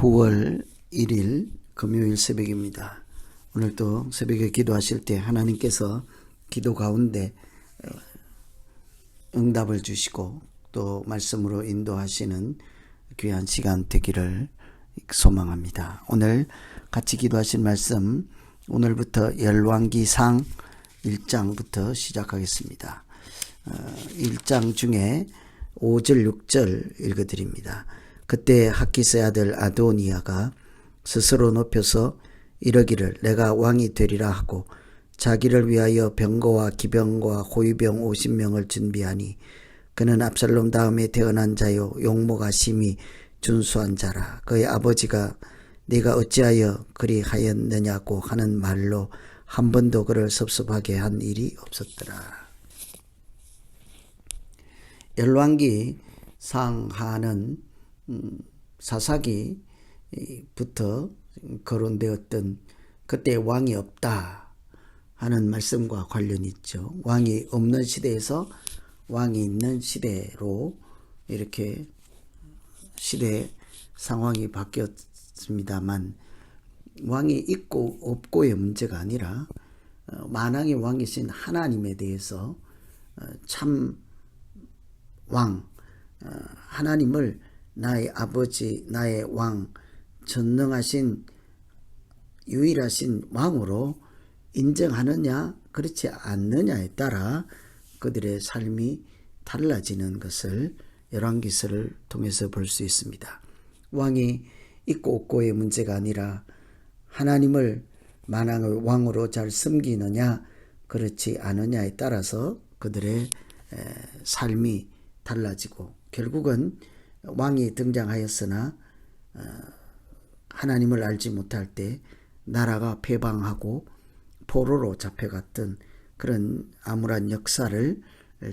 9월 1일 금요일 새벽입니다. 오늘도 새벽에 기도하실 때 하나님께서 기도 가운데 응답을 주시고 또 말씀으로 인도하시는 귀한 시간 되기를 소망합니다. 오늘 같이 기도하실 말씀, 오늘부터 열왕기상 1장부터 시작하겠습니다. 1장 중에 5절 6절 읽어드립니다. 그때 학기스의 아들 아도니아가 스스로 높여서 이러기를 내가 왕이 되리라 하고 자기를 위하여 병거와 기병과 호위병 50명을 준비하니 그는 압살롬 다음에 태어난 자요 용모가 심히 준수한 자라. 그의 아버지가 네가 어찌하여 그리 하였느냐고 하는 말로 한 번도 그를 섭섭하게 한 일이 없었더라. 열왕기상 하는 사사기부터 거론되었던 그때 왕이 없다 하는 말씀과 관련이 있죠. 왕이 없는 시대에서 왕이 있는 시대로 이렇게 시대 상황이 바뀌었습니다만, 왕이 있고 없고의 문제가 아니라 만왕의 왕이신 하나님에 대해서 참 왕, 하나님을 나의 아버지, 나의 왕, 전능하신 유일하신 왕으로 인정하느냐 그렇지 않느냐에 따라 그들의 삶이 달라지는 것을 열왕기서를 통해서 볼 수 있습니다. 왕이 있고 없고의 문제가 아니라 하나님을 만왕의 왕으로 잘 섬기느냐 그렇지 않느냐에 따라서 그들의 삶이 달라지고, 결국은 왕이 등장하였으나 하나님을 알지 못할 때 나라가 패방하고 포로로 잡혀갔던 그런 암울한 역사를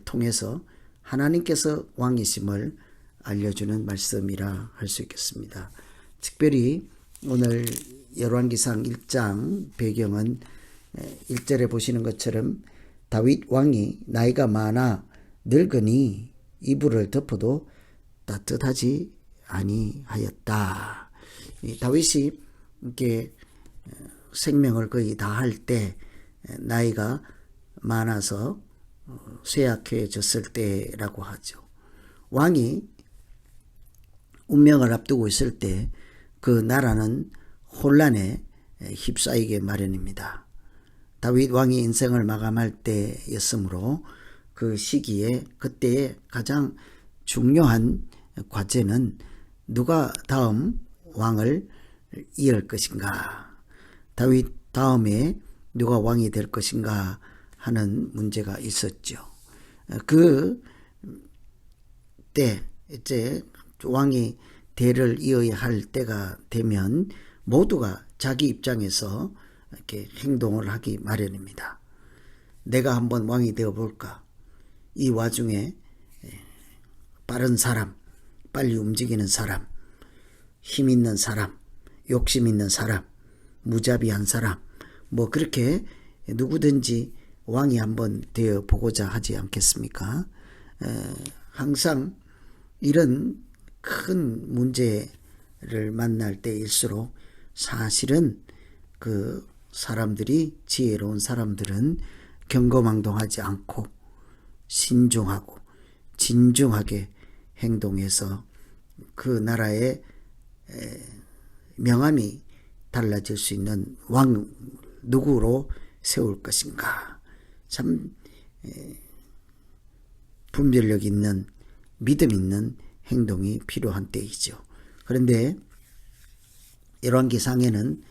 통해서 하나님께서 왕이심을 알려주는 말씀이라 할 수 있겠습니다. 특별히 오늘 열왕기상 1장 배경은 1절에 보시는 것처럼 다윗 왕이 나이가 많아 늙으니 이불을 덮어도 따뜻하지 아니하였다. 다윗이 이렇게 생명을 거의 다 할 때 나이가 많아서 쇠약해졌을 때라고 하죠. 왕이 운명을 앞두고 있을 때 그 나라는 혼란에 휩싸이게 마련입니다. 다윗 왕이 인생을 마감할 때였으므로 그 시기에 그때의 가장 중요한 과제는 누가 다음 왕을 이을 것인가, 다윗 다음에 누가 왕이 될 것인가 하는 문제가 있었죠. 그 때 이제 왕이 대를 이어야 할 때가 되면 모두가 자기 입장에서 이렇게 행동을 하기 마련입니다. 내가 한번 왕이 되어 볼까? 이 와중에 빠른 사람, 빨리 움직이는 사람, 힘 있는 사람, 욕심 있는 사람, 무자비한 사람, 뭐 그렇게 누구든지 왕이 한번 되어 보고자 하지 않겠습니까? 항상 이런 큰 문제를 만날 때일수록 사실은 그 사람들이, 지혜로운 사람들은 경거망동하지 않고 신중하고 진중하게 행동해서 그 나라의 명암이 달라질 수 있는 왕 누구로 세울 것인가, 참 분별력 있는, 믿음 있는 행동이 필요한 때이죠. 그런데 열왕기상에는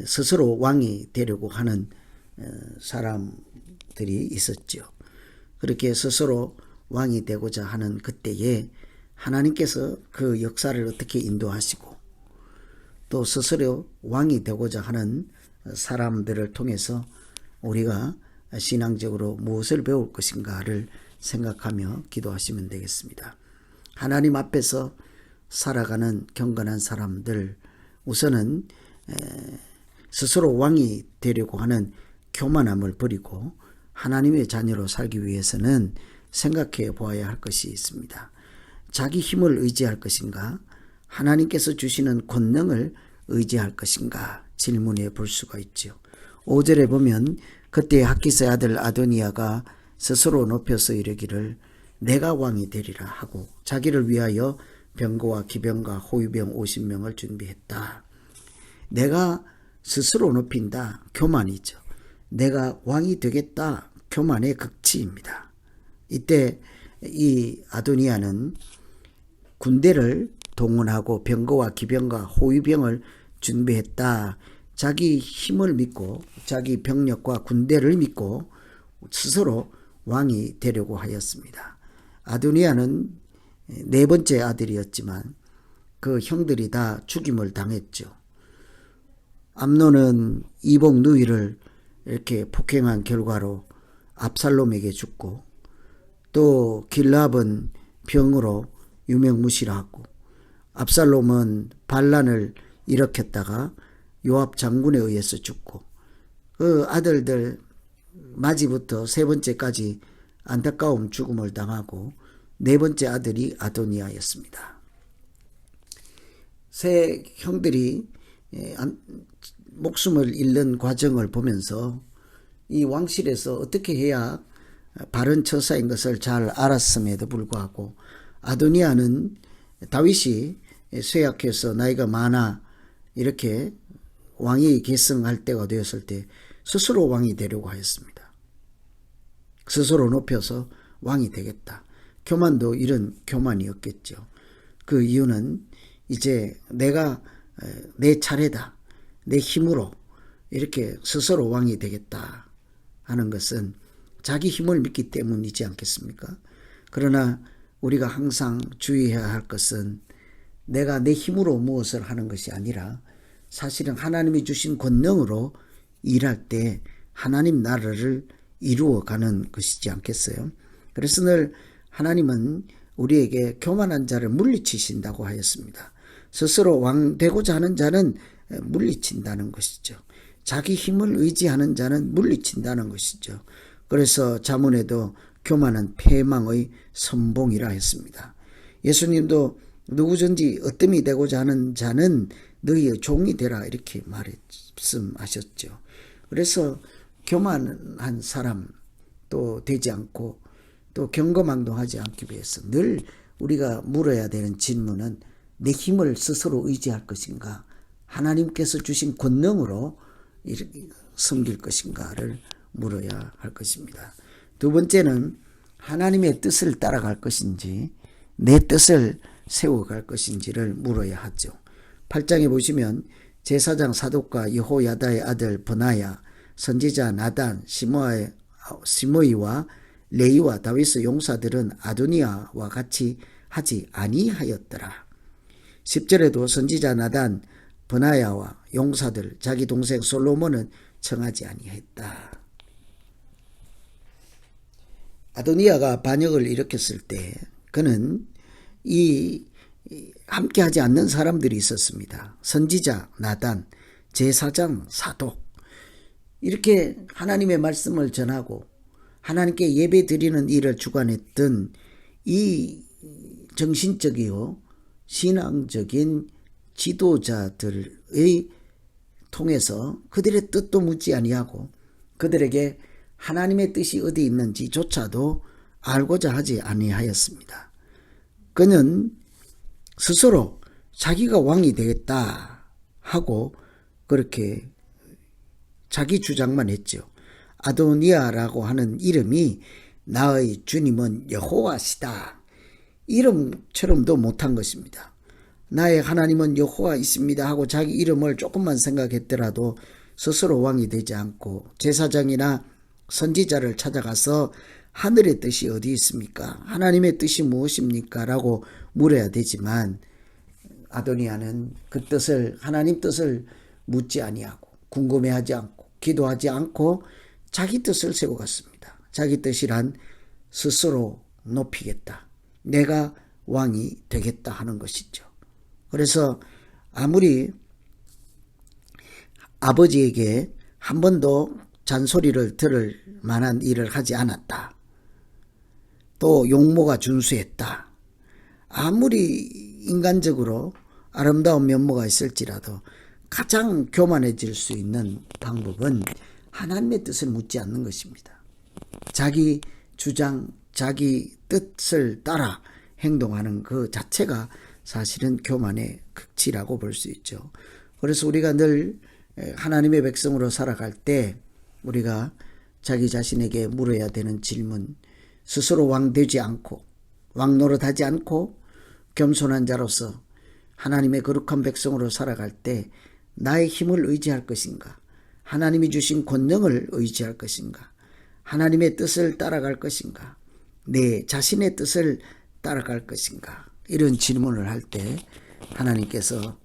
스스로 왕이 되려고 하는 사람들이 있었죠. 그렇게 스스로 왕이 되고자 하는 그때에 하나님께서 그 역사를 어떻게 인도하시고 또 스스로 왕이 되고자 하는 사람들을 통해서 우리가 신앙적으로 무엇을 배울 것인가를 생각하며 기도하시면 되겠습니다. 하나님 앞에서 살아가는 경건한 사람들, 우선은 스스로 왕이 되려고 하는 교만함을 버리고 하나님의 자녀로 살기 위해서는 생각해 보아야 할 것이 있습니다. 자기 힘을 의지할 것인가, 하나님께서 주시는 권능을 의지할 것인가 질문해 볼 수가 있죠. 5절에 보면 그때 학기스의 아들 아도니아가 스스로 높여서 이르기를 내가 왕이 되리라 하고 자기를 위하여 병거와 기병과 호위병 50명을 준비했다. 내가 스스로 높인다. 교만이죠. 내가 왕이 되겠다. 교만의 극치입니다. 이때 이 아도니아는 군대를 동원하고 병거와 기병과 호위병을 준비했다. 자기 힘을 믿고 자기 병력과 군대를 믿고 스스로 왕이 되려고 하였습니다. 아도니아는 네 번째 아들이었지만 그 형들이 다 죽임을 당했죠. 암논은 이복 누이를 이렇게 폭행한 결과로 압살롬에게 죽고 또 길압은 병으로 유명무실하고 압살롬은 반란을 일으켰다가 요압 장군에 의해서 죽고 그 아들들 마지부터 세 번째까지 안타까운 죽음을 당하고 네 번째 아들이 아도니아였습니다. 세 형들이 목숨을 잃는 과정을 보면서 이 왕실에서 어떻게 해야 바른 처사인 것을 잘 알았음에도 불구하고 아도니아는 다윗이 쇠약해서 나이가 많아 이렇게 왕이 계승할 때가 되었을 때 스스로 왕이 되려고 하였습니다. 스스로 높여서 왕이 되겠다. 교만도 이런 교만이었겠죠. 그 이유는 이제 내가 내 차례다. 내 힘으로 이렇게 스스로 왕이 되겠다 하는 것은 자기 힘을 믿기 때문이지 않겠습니까? 그러나 우리가 항상 주의해야 할 것은 내가 내 힘으로 무엇을 하는 것이 아니라 사실은 하나님이 주신 권능으로 일할 때 하나님 나라를 이루어가는 것이지 않겠어요? 그래서 늘 하나님은 우리에게 교만한 자를 물리치신다고 하였습니다. 스스로 왕 되고자 하는 자는 물리친다는 것이죠. 자기 힘을 의지하는 자는 물리친다는 것이죠. 그래서 잠언에도 교만은 패망의 선봉이라 했습니다. 예수님도 누구든지 어뜸이 되고자 하는 자는 너희의 종이 되라 이렇게 말씀하셨죠. 그래서 교만한 사람 또 되지 않고 또 경거망동하지 않기 위해서 늘 우리가 물어야 되는 질문은 내 힘을 스스로 의지할 것인가 하나님께서 주신 권능으로 섬길 것인가를 물어야 할 것입니다. 두 번째는 하나님의 뜻을 따라갈 것인지 내 뜻을 세워갈 것인지를 물어야 하죠. 8장에 보시면 제사장 사독과 여호야다의 아들 버나야, 선지자 나단, 시므이와 레이와 다윗의 용사들은 아도니아와 같이 하지 아니하였더라. 10절에도 선지자 나단, 버나야와 용사들, 자기 동생 솔로몬은 청하지 아니했다. 아도니아가 반역을 일으켰을 때 그는 이 함께하지 않는 사람들이 있었습니다. 선지자 나단, 제사장 사독 이렇게 하나님의 말씀을 전하고 하나님께 예배 드리는 일을 주관했던 이 정신적이요 신앙적인 지도자들의 통해서 그들의 뜻도 묻지 아니하고 그들에게 하나님의 뜻이 어디 있는지조차도 알고자 하지 아니하였습니다. 그는 스스로 자기가 왕이 되겠다 하고 그렇게 자기 주장만 했죠. 아도니아라고 하는 이름이 나의 주님은 여호와시다. 이름처럼도 못한 것입니다. 나의 하나님은 여호와 있습니다 하고 자기 이름을 조금만 생각했더라도 스스로 왕이 되지 않고 제사장이나 선지자를 찾아가서 하늘의 뜻이 어디 있습니까? 하나님의 뜻이 무엇입니까? 라고 물어야 되지만 아도니아는 그 뜻을 하나님 뜻을 묻지 아니하고 궁금해하지 않고 기도하지 않고 자기 뜻을 세워갔습니다. 자기 뜻이란 스스로 높이겠다. 내가 왕이 되겠다 하는 것이죠. 그래서 아무리 아버지에게 한 번도 잔소리를 들을 만한 일을 하지 않았다. 또 용모가 준수했다. 아무리 인간적으로 아름다운 면모가 있을지라도 가장 교만해질 수 있는 방법은 하나님의 뜻을 묻지 않는 것입니다. 자기 주장, 자기 뜻을 따라 행동하는 그 자체가 사실은 교만의 극치라고 볼 수 있죠. 그래서 우리가 늘 하나님의 백성으로 살아갈 때 우리가 자기 자신에게 물어야 되는 질문, 스스로 왕 되지 않고 왕 노릇하지 않고 겸손한 자로서 하나님의 거룩한 백성으로 살아갈 때 나의 힘을 의지할 것인가, 하나님이 주신 권능을 의지할 것인가, 하나님의 뜻을 따라갈 것인가, 내 자신의 뜻을 따라갈 것인가, 이런 질문을 할 때 하나님께서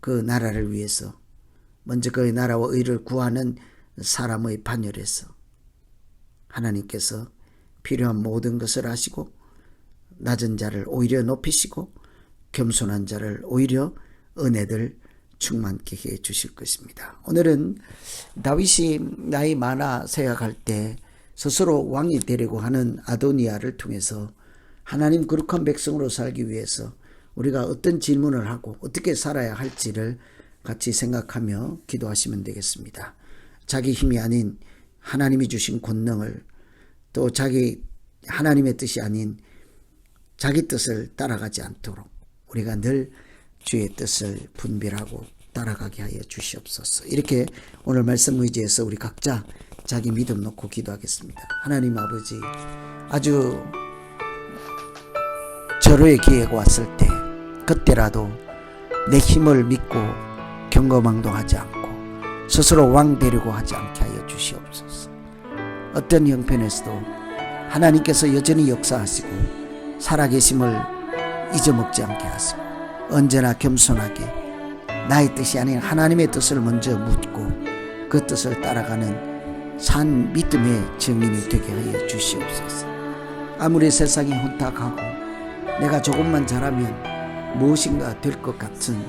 그 나라를 위해서 먼저 그의 나라와 의를 구하는 사람의 반열에서 하나님께서 필요한 모든 것을 아시고 낮은 자를 오히려 높이시고 겸손한 자를 오히려 은혜를 충만케 해 주실 것입니다. 오늘은 다윗이 나이 많아 생각할 때 스스로 왕이 되려고 하는 아도니아를 통해서 하나님 거룩한 백성으로 살기 위해서 우리가 어떤 질문을 하고 어떻게 살아야 할지를 같이 생각하며 기도하시면 되겠습니다. 자기 힘이 아닌 하나님이 주신 권능을, 또 자기 하나님의 뜻이 아닌 자기 뜻을 따라가지 않도록 우리가 늘 주의 뜻을 분별하고 따라가게 하여 주시옵소서. 이렇게 오늘 말씀 의지해서 우리 각자 자기 믿음 놓고 기도하겠습니다. 하나님 아버지, 아주 절호의 기회가 왔을 때 그때라도 내 힘을 믿고 경거망동하지 않고 스스로 왕 되려고 하지 않게 하여 주시옵소서. 어떤 형편에서도 하나님께서 여전히 역사하시고 살아계심을 잊어먹지 않게 하시고 언제나 겸손하게 나의 뜻이 아닌 하나님의 뜻을 먼저 묻고 그 뜻을 따라가는 산 믿음의 증인이 되게 하여 주시옵소서. 아무리 세상이 혼탁하고 내가 조금만 잘하면 무엇인가 될 것 같은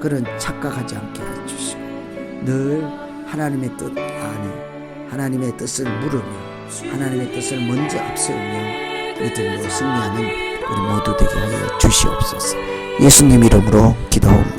그런 착각하지 않게 해주시고 늘 하나님의 뜻 안에 하나님의 뜻을 물으며 하나님의 뜻을 먼저 앞세우며 믿음으로 승리하는 우리 모두 되게 하여 주시옵소서. 예수님 이름으로 기도합니다.